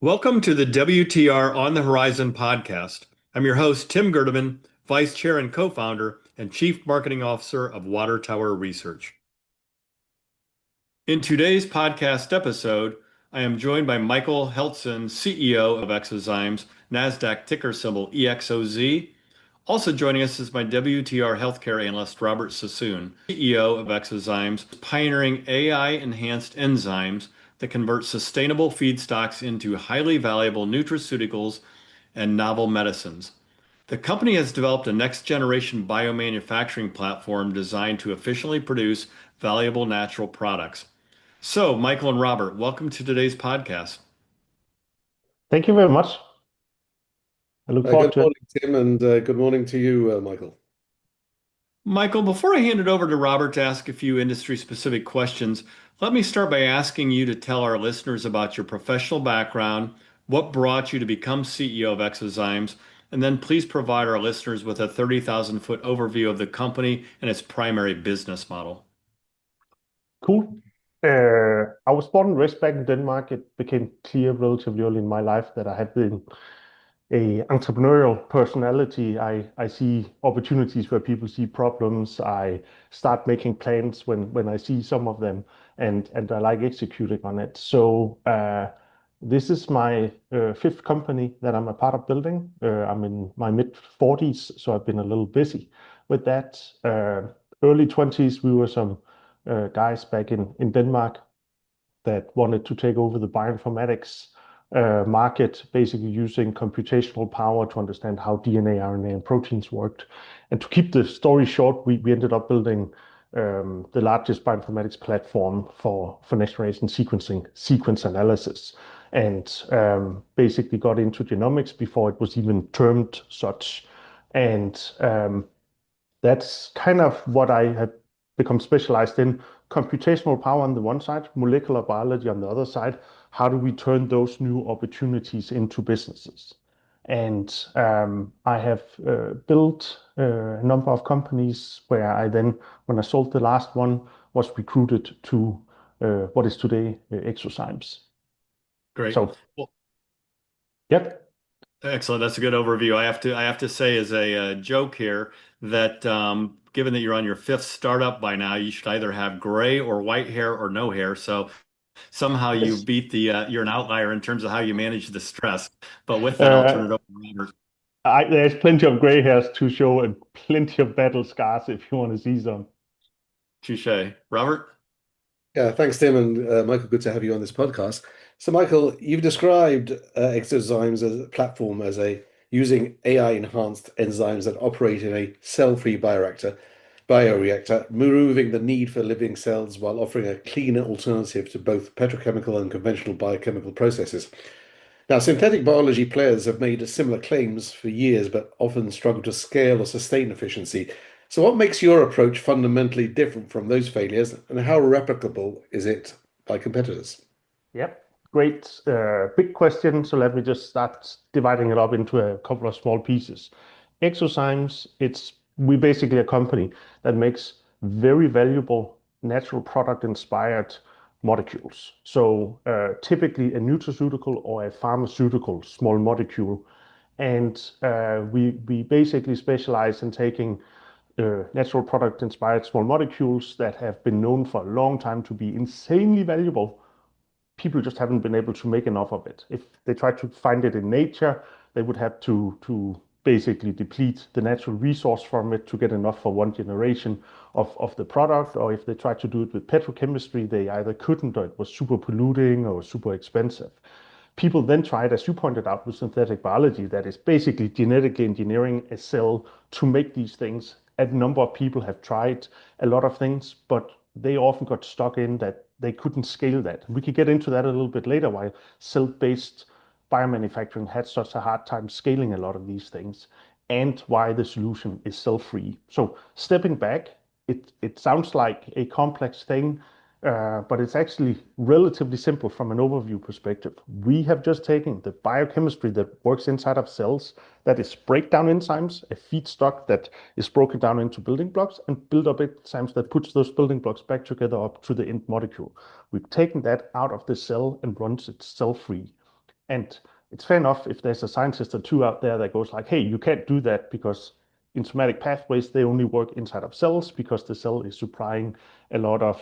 Welcome to the WTR On the Horizon podcast. I'm your host, Tim Gerdeman, Vice Chair and Co-founder and Chief Marketing Officer of Water Tower Research. In today's podcast episode, I am joined by Michael Heltzen, CEO of ExoZymes, NASDAQ ticker symbol EXOZ. Also joining us is my WTR healthcare analyst, Robert Sassoon, CEO of ExoZymes, pioneering AI-enhanced enzymes that convert sustainable feedstocks into highly valuable nutraceuticals and novel medicines. The company has developed a next-generation biomanufacturing platform designed to efficiently produce valuable natural products. So, Michael and Robert, welcome to today's podcast. Thank you very much. I look forward Good to it. morning, Tim, and good morning to you, Michael. Michael, before I hand it over to Robert to ask a few industry-specific questions, let me start by asking you to tell our listeners about your professional background, what brought you to become CEO of ExoZymes, and then please provide our listeners with a 30,000-foot overview of the company and its primary business model. Cool. I was born and raised back in Denmark. It became clear relatively early in my life that I had been a entrepreneurial personality. I see opportunities where people see problems. I start making plans when I see some of them, and I like executing on it. So this is my fifth company that I'm a part of building. I'm in my mid 40s, so I've been a little busy with that. Early 20s, we were some guys back in Denmark that wanted to take over the bioinformatics market, basically using computational power to understand how DNA, RNA, and proteins worked. And to keep the story short, we ended up building the largest bioinformatics platform for next generation sequencing, sequence analysis, and basically got into genomics before it was even termed such. And that's kind of what I have become specialized in: computational power on the one side, molecular biology on the other side. How do we turn those new opportunities into businesses? And I have built a number of companies where I then, when I sold the last one, was recruited to what is today ExoZymes. Great. So, Well, yep. excellent. That's a good overview. I have to say as a joke here that given that you're on your fifth startup by now, you should either have gray or white hair or no hair. So somehow you Yes. beat you're an outlier in terms of how you manage the stress. But with that, I'll turn Uh, it over to Robert. there's plenty of gray hairs to show and plenty of battle scars if you want to see some. Touche. Robert? Yeah, thanks, Tim, and Michael, good to have you on this podcast. So, Michael, you've described ExoZymes as a platform as a using AI-enhanced enzymes that operate in a cell-free bioreactor, removing the need for living cells while offering a cleaner alternative to both petrochemical and conventional biochemical processes. Now, synthetic biology players have made similar claims for years, but often struggle to scale or sustain efficiency. So, what makes your approach fundamentally different from those failures, and how replicable is it by competitors? Yep. Great. Big question. So let me just start dividing it up into a couple of small pieces. ExoZymes, we basically a company that makes very valuable natural product inspired molecules. So typically a nutraceutical or a pharmaceutical small molecule. And we basically specialize in taking natural product inspired small molecules that have been known for a long time to be insanely valuable. People just haven't been able to make enough of it. If they try to find it in nature, they would have to basically deplete the natural resource from it to get enough for one generation of the product. Or if they tried to do it with petrochemistry, they either couldn't, or it was super polluting or super expensive. People then tried, as you pointed out, with synthetic biology, that is basically genetically engineering a cell to make these things. A number of people have tried a lot of things, but they often got stuck in that they couldn't scale that. We could get into that a little bit later, why cell-based biomanufacturing had such a hard time scaling a lot of these things, and why the solution is cell-free. So stepping back, it sounds like a complex thing, but it's actually relatively simple from an overview perspective. We have just taken the biochemistry that works inside of cells, that is breakdown enzymes, a feedstock that is broken down into building blocks, and build up enzymes that puts those building blocks back together up to the end molecule. We've taken that out of the cell and runs it cell-free. And it's fair enough if there's a scientist or two out there that goes like, hey, you can't do that because enzymatic pathways, they only work inside of cells because the cell is supplying a lot of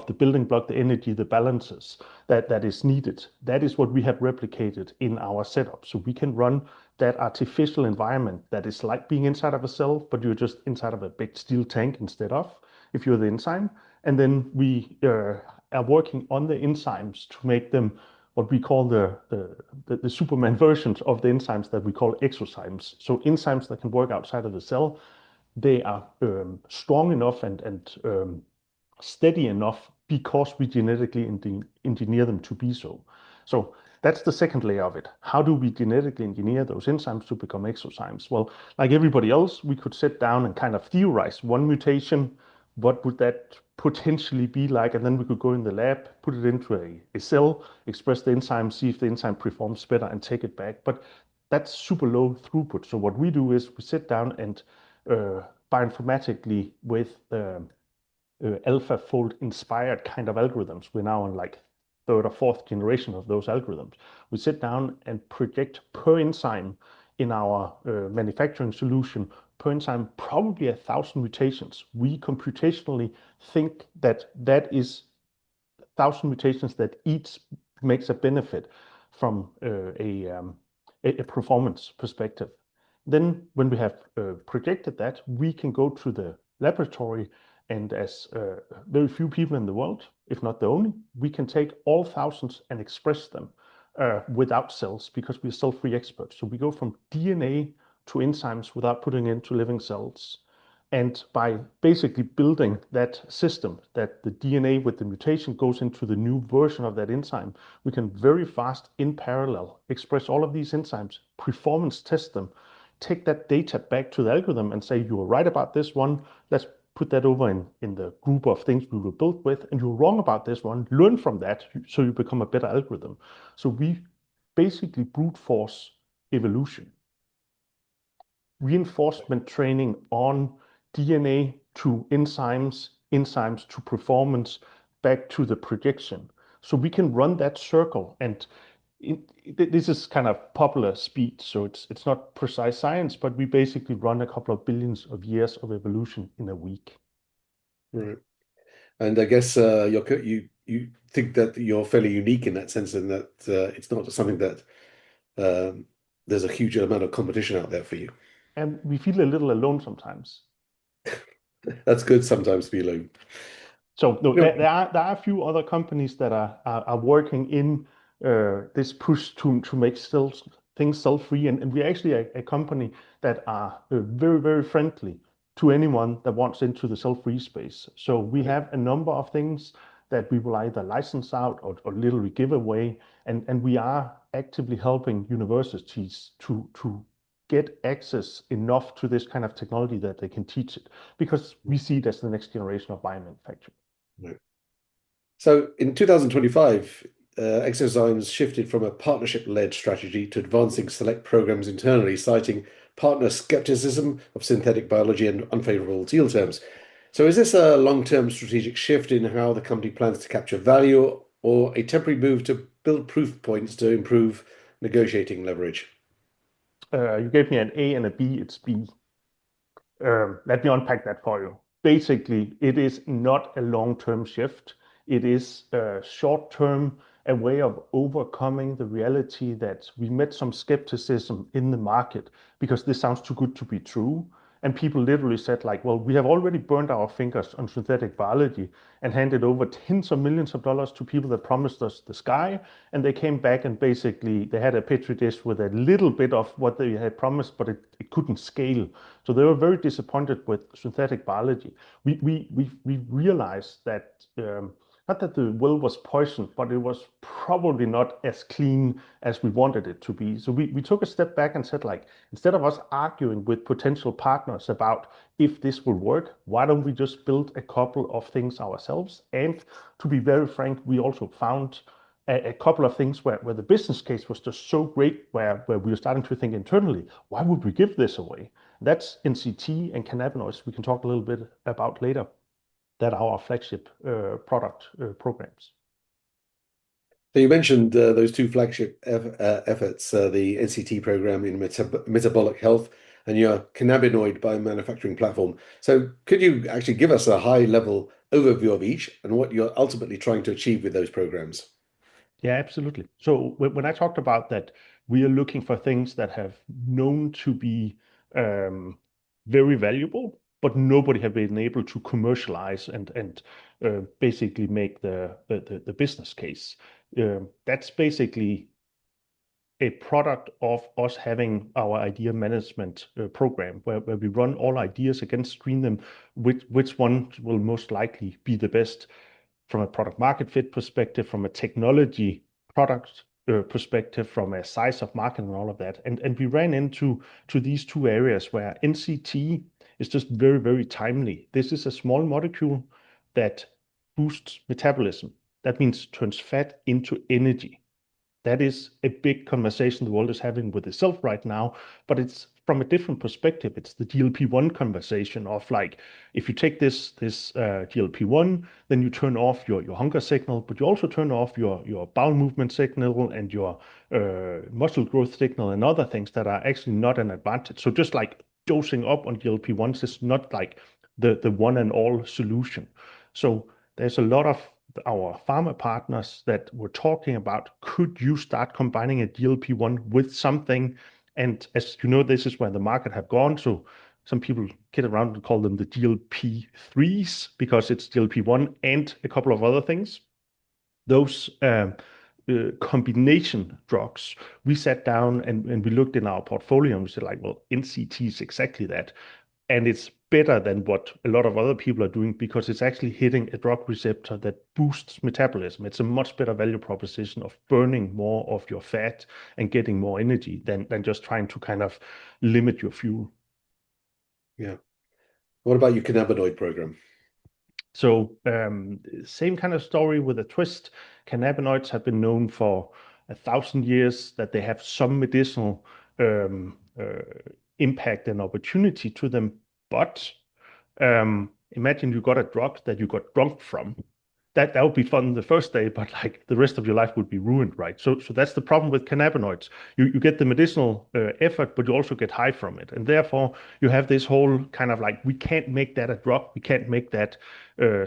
the building block, the energy, the balances that is needed. That is what we have replicated in our setup. So we can run that artificial environment that is like being inside of a cell, but you're just inside of a big steel tank instead of, if you're the enzyme. And then we are working on the enzymes to make them what we call the Superman versions of the enzymes that we call exozymes. So enzymes that can work outside of the cell, they are strong enough and steady enough because we genetically engineer them to be so. So that's the second layer of it. How do we genetically engineer those enzymes to become exozymes? Well, like everybody else, we could sit down and kind of theorize one mutation. What would that potentially be like? And then we could go in the lab, put it into a cell, express the enzyme, see if the enzyme performs better, and take it back. But that's super low throughput. So what we do is we sit down and bioinformatically with AlphaFold inspired kind of algorithms. We're now on like third or fourth generation of those algorithms. We sit down and project per enzyme in our manufacturing solution, per enzyme, probably 1,000 mutations. We computationally think that that is 1,000 mutations that each makes a benefit from a performance perspective. Then when we have projected that, we can go to the laboratory, and as very few people in the world, if not the only, we can take all thousands and express them without cells because we're cell-free experts. So we go from DNA to enzymes without putting into living cells. And by basically building that system, that the DNA with the mutation goes into the new version of that enzyme, we can very fast in parallel express all of these enzymes, performance test them, take that data back to the algorithm and say, you were right about this one. Let's put that over in the group of things we were built with. And you're wrong about this one. Learn from that so you become a better algorithm. So we basically brute force evolution. Reinforcement training on DNA to enzymes, enzymes to performance, back to the projection. So we can run that circle, and this is kind of popular speed, so it's not precise science, but we basically run a couple of billions of years of evolution in a week. Right. And I guess you think that you're fairly unique in that sense, and that it's not something that there's a huge amount of competition out there for you. And we feel a little alone sometimes. That's good sometimes to be alone. So no, You know, there are a few other companies that are working in this push to make things cell-free, and we're actually a company that are very, very friendly to anyone that wants into the cell-free space. So we have a number of things that we will either license out or literally give away, and we are actively helping universities to get access enough to this kind of technology that they can teach it, because we see it as the next generation of biomanufacturing. right. So in 2025, ExoZymes shifted from a partnership-led strategy to advancing select programs internally, citing partner skepticism of synthetic biology and unfavorable deal terms. So is this a long-term strategic shift in how the company plans to capture value, or a temporary move to build proof points to improve negotiating leverage? You gave me an A and a B, it's B. Let me unpack that for you. Basically, it is not a long-term shift. It is short-term, a way of overcoming the reality that we met some skepticism in the market because this sounds too good to be true. And people literally said like, well, we have already burned our fingers on synthetic biology and handed over tens of millions of dollars to people that promised us the sky. And they came back and basically they had a petri dish with a little bit of what they had promised, but it couldn't scale. So they were very disappointed with synthetic biology. We realized that not that the well was poisoned, but it was probably not as clean as we wanted it to be. So we took a step back and said, like, instead of us arguing with potential partners about if this will work, why don't we just build a couple of things ourselves? And to be very frank, we also found a couple of things where the business case was just so great, where we were starting to think internally, why would we give this away? That's NCT and cannabinoids. We can talk a little bit about later, that are our flagship product programs. So you mentioned those two flagship efforts, the NCT program in metabolic health and your cannabinoid biomanufacturing platform. So could you actually give us a high-level overview of each and what you're ultimately trying to achieve with those programs? Yeah, absolutely. So when I talked about that, we are looking for things that have known to be um, very valuable, but nobody have been able to commercialize and basically make the business case. That's basically a product of us having our idea management program where we run all ideas against, screen them, which one will most likely be the best from a product market fit perspective, from a technology product perspective, from a size of market and all of that. And we ran into these two areas where NCT is just very, very timely. This is a small molecule that boosts metabolism. That means turns fat into energy. That is a big conversation the world is having with itself right now, but it's from a different perspective. It's the GLP-1 conversation of like, if you take this GLP-1, then you turn off your hunger signal, but you also turn off your bowel movement signal and your muscle growth signal and other things that are actually not an advantage. So just like dosing up on GLP-1s is not like the one and all solution. So there's a lot of our pharma partners that were talking about, could you start combining a GLP-1 with something? And as you know, this is where the market have gone. So some people kid around and call them the GLP-3s because it's GLP-1 and a couple of other things. Those combination drugs, we sat down and we looked in our portfolio and we said like, well, NCT is exactly that. And it's better than what a lot of other people are doing because it's actually hitting a drug receptor that boosts metabolism. It's a much better value proposition of burning more of your fat and getting more energy than just trying to kind of limit your fuel. Yeah. What about your cannabinoid program? So same kind of story with a twist. Cannabinoids have been known for 1,000 years that they have some medicinal um, uh, impact and opportunity to them. But imagine you got a drug that you got drunk from. That would be fun the first day, but like the rest of your life would be ruined, right? So that's the problem with cannabinoids. You get the medicinal effort, but you also get high from it, and therefore you have this whole kind of like we can't make that a drug, we can't make that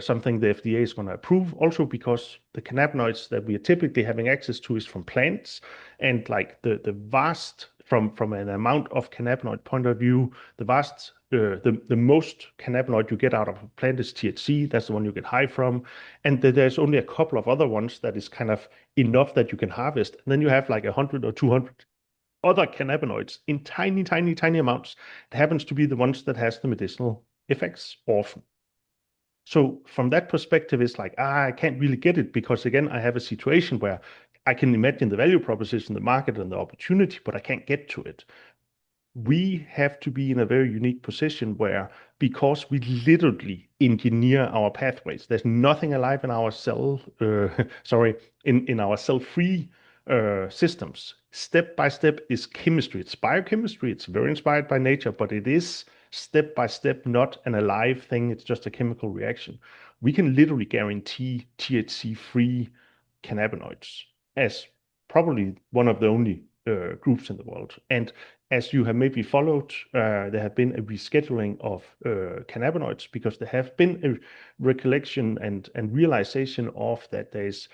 something the FDA is going to approve. Also because the cannabinoids that we are typically having access to is from plants, and like the vast from an amount of cannabinoid point of view, the most cannabinoid you get out of a plant is THC. That's the one you get high from. And there's only a couple of other ones that is kind of enough that you can harvest. And then you have like 100 or 200 other cannabinoids in tiny, tiny, tiny amounts. It happens to be the ones that has the medicinal effects often. So from that perspective, it's like, I can't really get it because again, I have a situation where I can imagine the value proposition, the market and the opportunity, but I can't get to it. We have to be in a very unique position where, because we literally engineer our pathways, there's nothing alive in our in our cell-free systems. Step by step is chemistry. It's biochemistry. It's very inspired by nature, but it is step by step, not an alive thing. It's just a chemical reaction. We can literally guarantee THC-free cannabinoids as probably one of the only groups in the world. And as you have maybe followed, there have been a rescheduling of cannabinoids because there have been a recollection and realization of that there's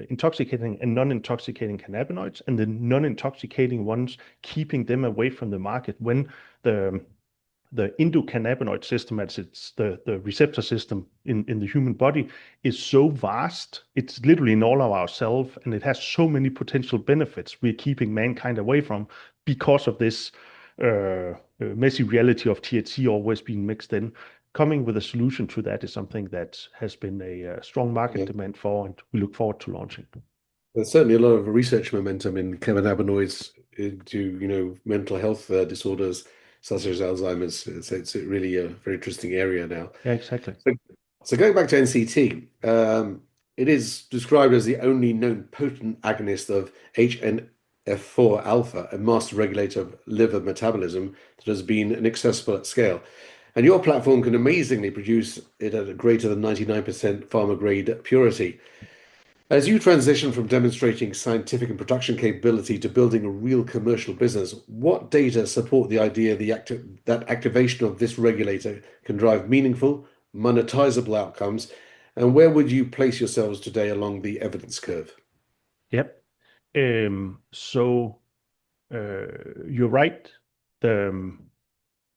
intoxicating and non-intoxicating cannabinoids, and the non-intoxicating ones, keeping them away from the market when the endocannabinoid system, as it's the receptor system in the human body, is so vast. It's literally in all of ourselves, and it has so many potential benefits we're keeping mankind away from because of this messy reality of THC always being mixed in. Coming with a solution to that is something that has been a strong market Yeah. demand for, and we look forward to launching. There's certainly a lot of research momentum in cannabinoids into, mental health disorders such as Alzheimer's. So it's really a very interesting area now. Yeah, exactly. So, so going back to NCT, it is described as the only known potent agonist of HNF4 alpha, a master regulator of liver metabolism that has been inaccessible at scale. And your platform can amazingly produce it at a greater than 99% pharma grade purity. As you transition from demonstrating scientific and production capability to building a real commercial business, what data support the idea that activation of this regulator can drive meaningful, monetizable outcomes? And where would you place yourselves today along the evidence curve? Yep. So you're right. The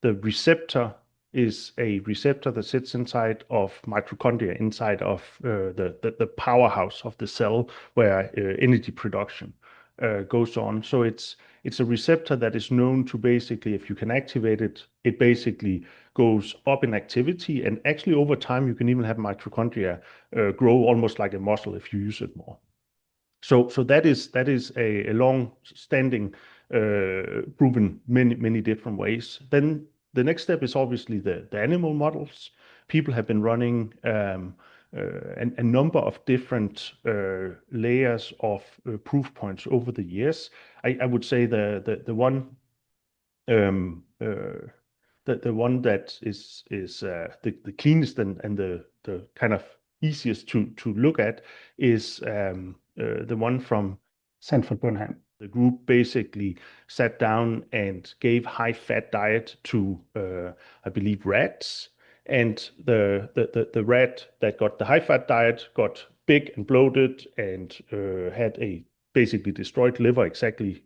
the receptor is a receptor that sits inside of mitochondria, inside of the powerhouse of the cell where energy production goes on. So it's a receptor that is known to basically, if you can activate it, it basically goes up in activity. And actually, over time, you can even have mitochondria grow almost like a muscle if you use it more. So that is a long-standing, proven many different ways. Then the next step is obviously the animal models. People have been running a number of different layers of proof points over the years. I would say the one the one that is the cleanest and the kind of easiest to look at is the one from Sanford Burnham. The group basically sat down and gave high-fat diet to, I believe, rats. And the rat that got the high-fat diet got big and bloated and had a basically destroyed liver, exactly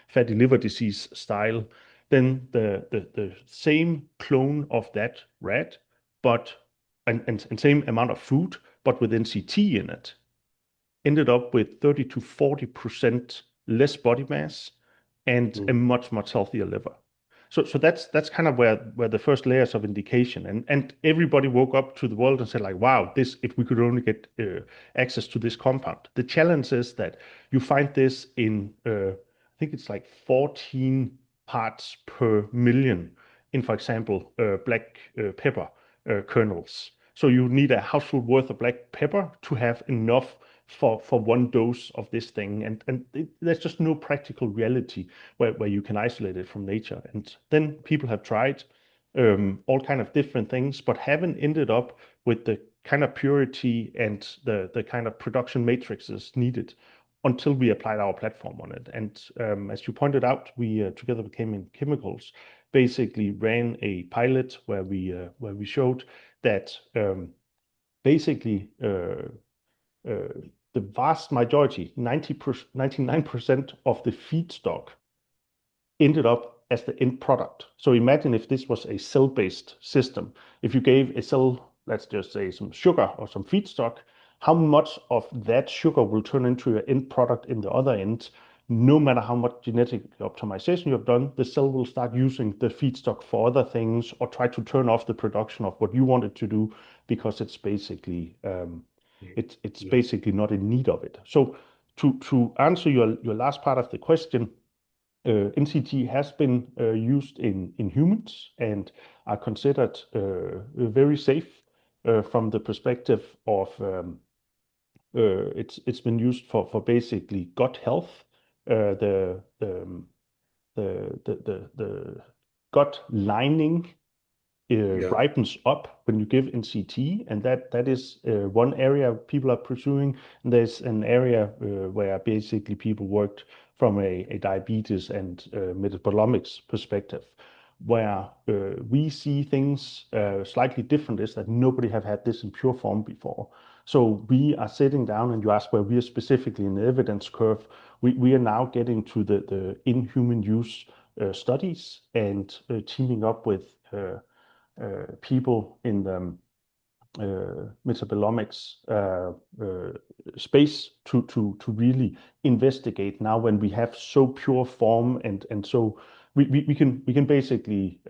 fatty liver disease style. Then the same clone of that rat, but and same amount of food, but with NCT in it, ended up with 30 to 40% less body mass and a Mm. much healthier liver. So that's kind of where the first layers of indication and everybody woke up to the world and said like, wow, this if we could only get access to this compound. The challenge is that you find this in I think it's like 14 parts per million in, for example, black pepper kernels. So you need a household worth of black pepper to have enough for one dose of this thing, and there's just no practical reality where you can isolate it from nature. And then people have tried all kind of different things, but haven't ended up with the kind of purity and the kind of production matrices needed until we applied our platform on it. And as you pointed out, we together with Cayman Chemicals basically ran a pilot where we showed that basically the vast majority, 99% of the feedstock ended up as the end product. So imagine if this was a cell-based system. If you gave a cell, let's just say some sugar or some feedstock, how much of that sugar will turn into your end product in the other end? No matter how much genetic optimization you have done, the cell will start using the feedstock for other things or try to turn off the production of what you wanted to do because it's basically it's Yeah. basically not in need of it. So to answer your last part of the question, NCT has been used in humans and are considered very safe from the perspective of it's been used for basically gut health. The gut lining Yeah. ripens up when you give NCT, and that is one area people are pursuing. And there's an area where basically people worked from a diabetes and metabolomics perspective, where we see things slightly different is that nobody have had this in pure form before. So we are sitting down, and you ask where we are specifically in the evidence curve. We are now getting to the in-human use studies and teaming up with people in the metabolomics space to really investigate now when we have so pure form and so we can basically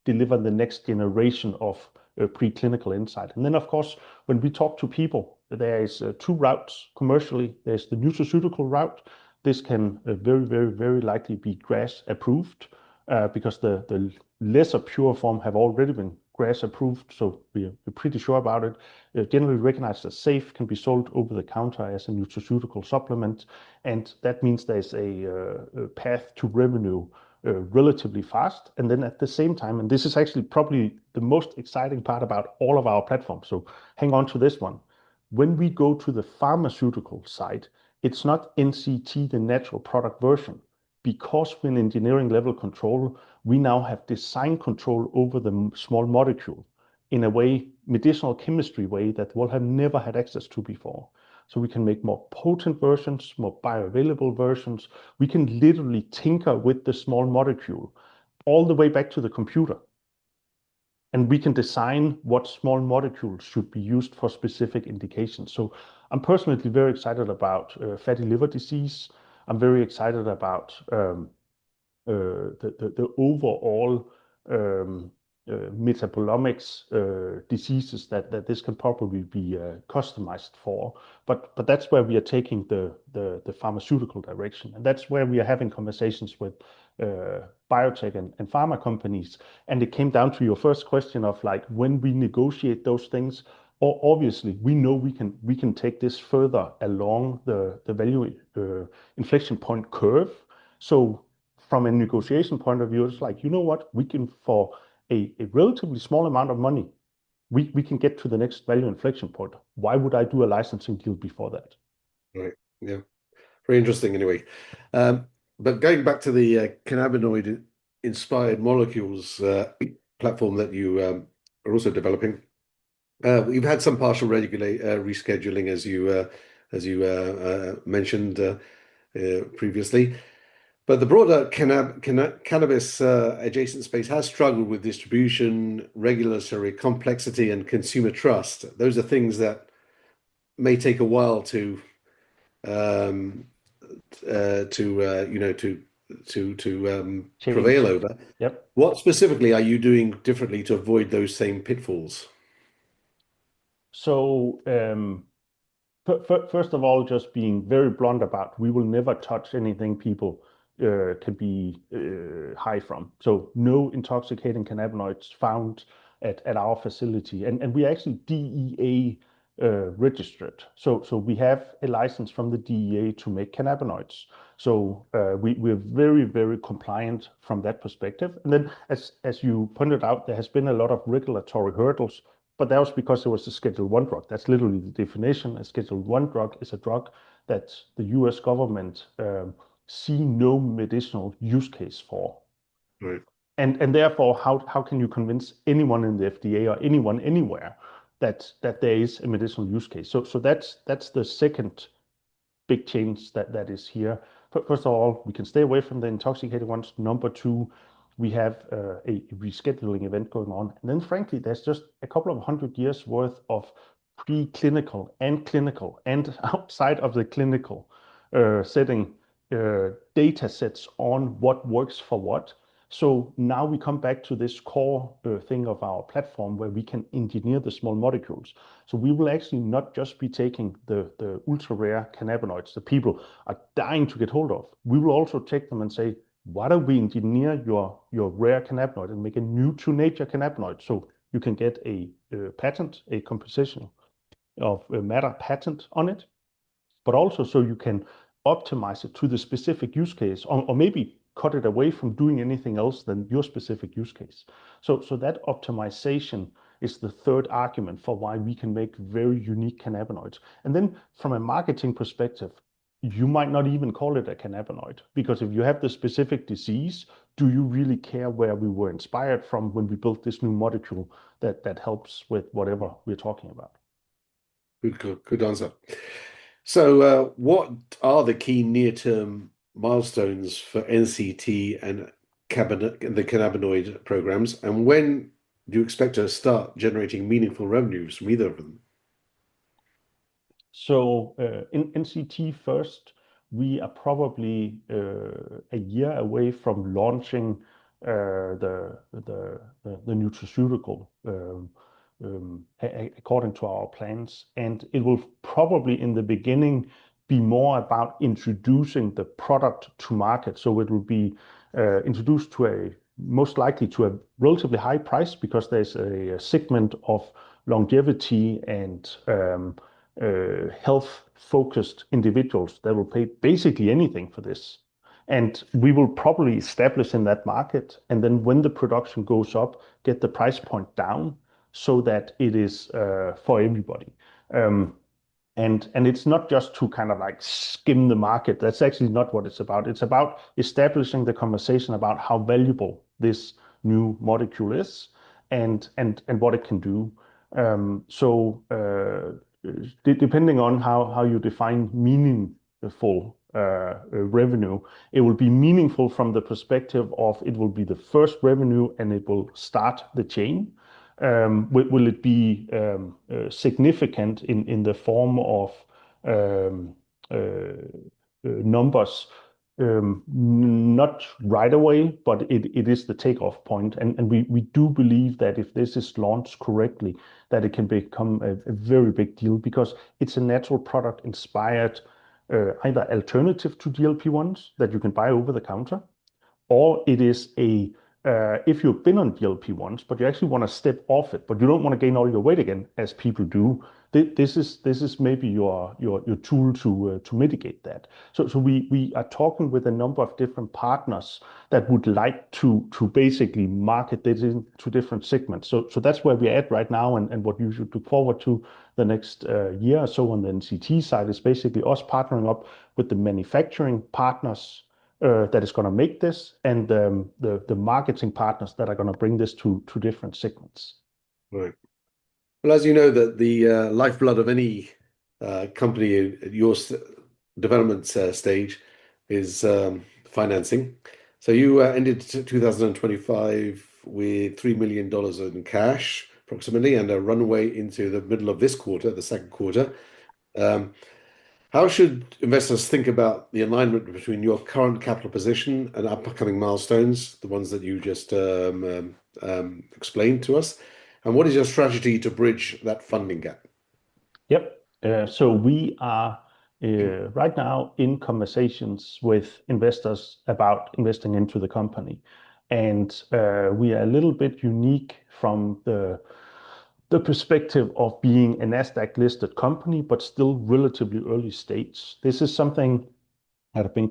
deliver the next generation of preclinical insight. And then, of course, when we talk to people, there is two routes commercially. There's the nutraceutical route. This can very likely be GRAS approved because the lesser pure form have already been GRAS approved, so we're pretty sure about it. Generally recognized as safe, can be sold over the counter as a nutraceutical supplement, and that means there's a path to revenue relatively fast. And then at the same time, and this is actually probably the most exciting part about all of our platforms, so hang on to this one. When we go to the pharmaceutical side, it's not NCT, the natural product version. Because we're in engineering level control, we now have design control over the small molecule in a way, medicinal chemistry way, that we'll have never had access to before. So we can make more potent versions, more bioavailable versions. We can literally tinker with the small molecule all the way back to the computer. And we can design what small molecules should be used for specific indications. So I'm personally very excited about fatty liver disease. I'm very excited about the overall metabolomics diseases that this can probably be customized for. But that's where we are taking the pharmaceutical direction. And that's where we are having conversations with biotech and pharma companies. And it came down to your first question of like, when we negotiate those things, obviously we know we can take this further along the value inflection point curve. So from a negotiation point of view, it's like, you know what, we can, for a relatively small amount of money, we can get to the next value inflection point. Why would I do a licensing deal before that? Right. Yeah. Very interesting anyway. But going back to the cannabinoid inspired molecules platform that you are also developing, we've had some partial rescheduling as you mentioned previously. But the broader cannabis adjacent space has struggled with distribution, regulatory complexity, and consumer trust. Those are things that may take a while to Change. prevail over. Yep. What specifically are you doing differently to avoid those same pitfalls? So first of all, just being very blunt about, we will never touch anything people can be high from. So no intoxicating cannabinoids found at our facility. And we are actually DEA registered. So we have a license from the DEA to make cannabinoids. So we're very, very compliant from that perspective. And then as you pointed out, there has been a lot of regulatory hurdles, but that was because it was a Schedule 1 drug. That's literally the definition. A Schedule 1 drug is a drug that the US government see no medicinal use case for. Right. And therefore, how can you convince anyone in the FDA or anyone anywhere that there is a medicinal use case? So that's the second big change that is here. First of all, we can stay away from the intoxicated ones. Number two, we have a rescheduling event going on. And then frankly, there's just a couple of 100 years worth of preclinical and clinical and outside of the clinical setting data sets on what works for what. So now we come back to this core thing of our platform where we can engineer the small molecules. So we will actually not just be taking the ultra rare cannabinoids that people are dying to get hold of. We will also take them and say, why don't we engineer your rare cannabinoid and make a new to nature cannabinoid so you can get a patent, a composition of matter patent on it, but also so you can optimize it to the specific use case, or maybe cut it away from doing anything else than your specific use case. So that optimization is the third argument for why we can make very unique cannabinoids. And then from a marketing perspective, you might not even call it a cannabinoid, because if you have the specific disease, do you really care where we were inspired from when we built this new molecule that helps with whatever we're talking about? Good answer. So, what are the key near-term milestones for NCT and the cannabinoid programs, and when do you expect to start generating meaningful revenues from either of them? So in NCT first, we are probably a year away from launching the nutraceutical according to our plans, and it will probably in the beginning be more about introducing the product to market. So it will be introduced to most likely to a relatively high price, because there's a segment of longevity and health-focused individuals that will pay basically anything for this. And we will probably establish in that market, and then when the production goes up, get the price point down so that it is for everybody. And it's not just to kind of like skim the market. That's actually not what it's about. It's about establishing the conversation about how valuable this new molecule is and what it can do. Depending on how you define meaningful revenue, it will be meaningful from the perspective of it will be the first revenue and it will start the chain. Will it be significant in the form of um, numbers? Not right away, but it is the takeoff point. And we do believe that if this is launched correctly, that it can become a very big deal because it's a natural product inspired either alternative to GLP-1s that you can buy over the counter, or it is if you've been on GLP-1s, but you actually want to step off it, but you don't want to gain all your weight again, as people do. This is maybe your tool to mitigate that. So we are talking with a number of different partners that would like to basically market this into different segments. So that's where we're at right now, and what you should look forward to the next year or so on the NCT side is basically us partnering up with the manufacturing partners that is going to make this, and the marketing partners that are going to bring this to different segments. Right. Well, as you know, that the lifeblood of any company at your development stage is financing. So you ended 2025 with $3 million in cash, approximately, and a runway into the middle of this quarter, the second quarter. How should investors think about the alignment between your current capital position and upcoming milestones, the ones that you just explained to us? And what is your strategy to bridge that funding gap? Yep. So we are right now in conversations with investors about investing into the company. And we are a little bit unique from the perspective of being a NASDAQ listed company, but still relatively early stage. This is something that have been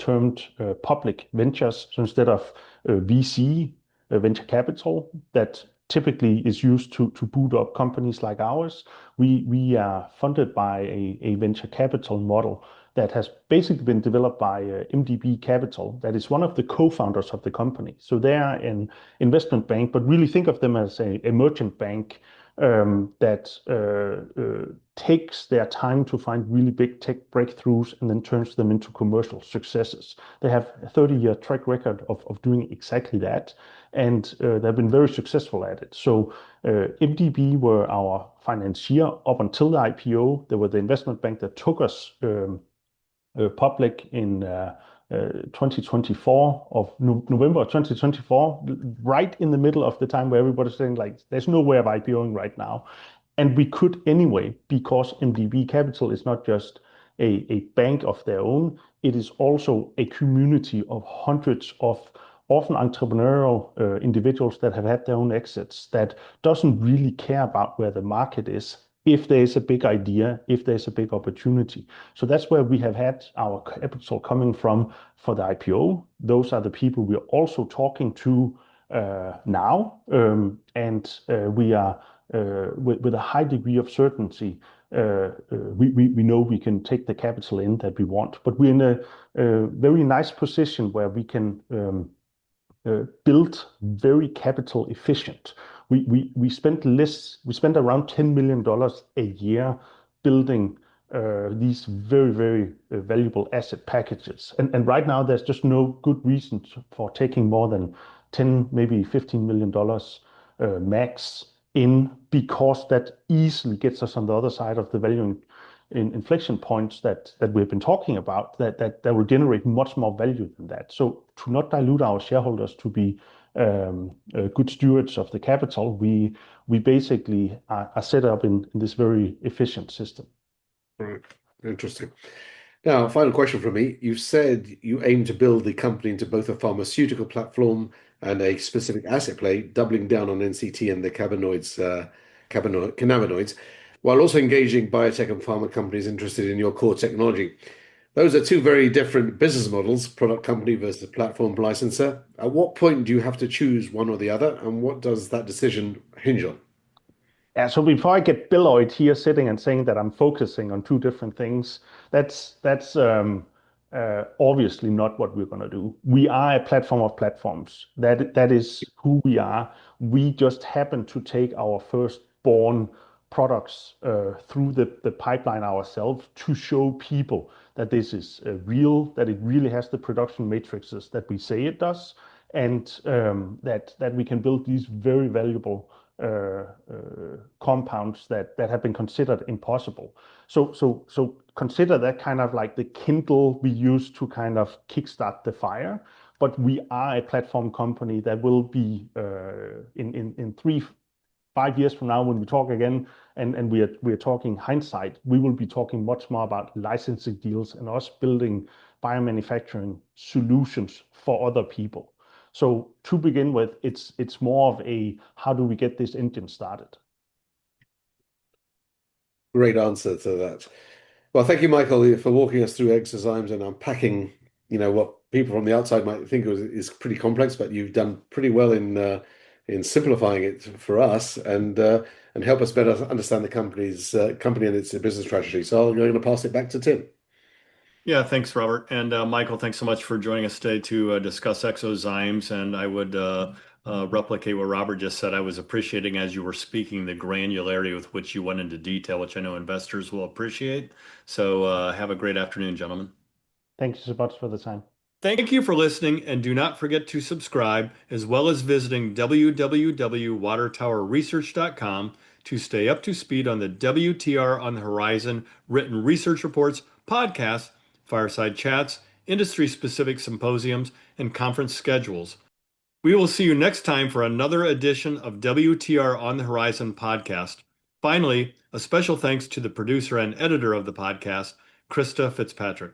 termed public ventures. So instead of VC, venture capital, that typically is used to boot up companies like ours, we are funded by a venture capital model that has basically been developed by MDB Capital, that is one of the co-founders of the company. So they are an investment bank, but really think of them as a merchant bank that takes their time to find really big tech breakthroughs and then turns them into commercial successes. They have a 30-year track record of doing exactly that, and they've been very successful at it. So MDB were our financier up until the IPO. They were the investment bank that took us public in 2024 of November 2024, right in the middle of the time where everybody's saying like, there's no way of IPOing right now. And we could anyway, because MDB Capital is not just a bank of their own, it is also a community of hundreds of often entrepreneurial individuals that have had their own exits that doesn't really care about where the market is if there's a big idea, if there's a big opportunity. So that's where we have had our capital coming from for the IPO. Those are the people we're also talking to now. And we are, with a high degree of certainty, we know we can take the capital in that we want. But we're in a very nice position where we can build very capital efficient. We spent around $10 million a year building these very valuable asset packages. And right now there's just no good reason for taking more than 10, maybe $15 million max in, because that easily gets us on the other side of the value inflection points that we've been talking about, that will generate much more value than that. So to not dilute our shareholders, to be good stewards of the capital, we basically are set up in this very efficient system. Right. Interesting. Now, final question from me. You've said you aim to build the company into both a pharmaceutical platform and a specific asset play, doubling down on NCT and the cannabinoids, while also engaging biotech and pharma companies interested in your core technology. Those are two very different business models, product company versus platform licensor. At what point do you have to choose one or the other, and what does that decision hinge on? Yeah, so before I get Billoid here sitting and saying that I'm focusing on two different things, that's obviously not what we're going to do. We are a platform of platforms. That is who we are. We just happen to take our firstborn products through the pipeline ourselves to show people that this is real, that it really has the production matrices that we say it does, and that we can build these very valuable compounds that have been considered impossible. So consider that kind of like the Kindle we use to kind of kickstart the fire. But we are a platform company that will be in 3, 5 years from now when we talk again, and we are talking hindsight, we will be talking much more about licensing deals and us building biomanufacturing solutions for other people. So to begin with, it's more of a how do we get this engine started? Great answer to that. Well, thank you, Michael, for walking us through exozymes and unpacking, what people from the outside might think is pretty complex, but you've done pretty well in simplifying it for us and help us better understand the company and its business strategy. So I'm going to pass it back to Tim. Yeah, thanks, Robert. And Michael, thanks so much for joining us today to discuss exozymes. And I would replicate what Robert just said. I was appreciating as you were speaking the granularity with which you went into detail, which I know investors will appreciate. So have a great afternoon, gentlemen. Thank you so much for the time. Thank you for listening, and do not forget to subscribe, as well as visiting www.watertowerresearch.com to stay up to speed on the WTR on the Horizon written research reports, podcasts, fireside chats, industry-specific symposiums, and conference schedules. We will see you next time for another edition of WTR on the Horizon podcast. Finally, a special thanks to the producer and editor of the podcast, Krista Fitzpatrick.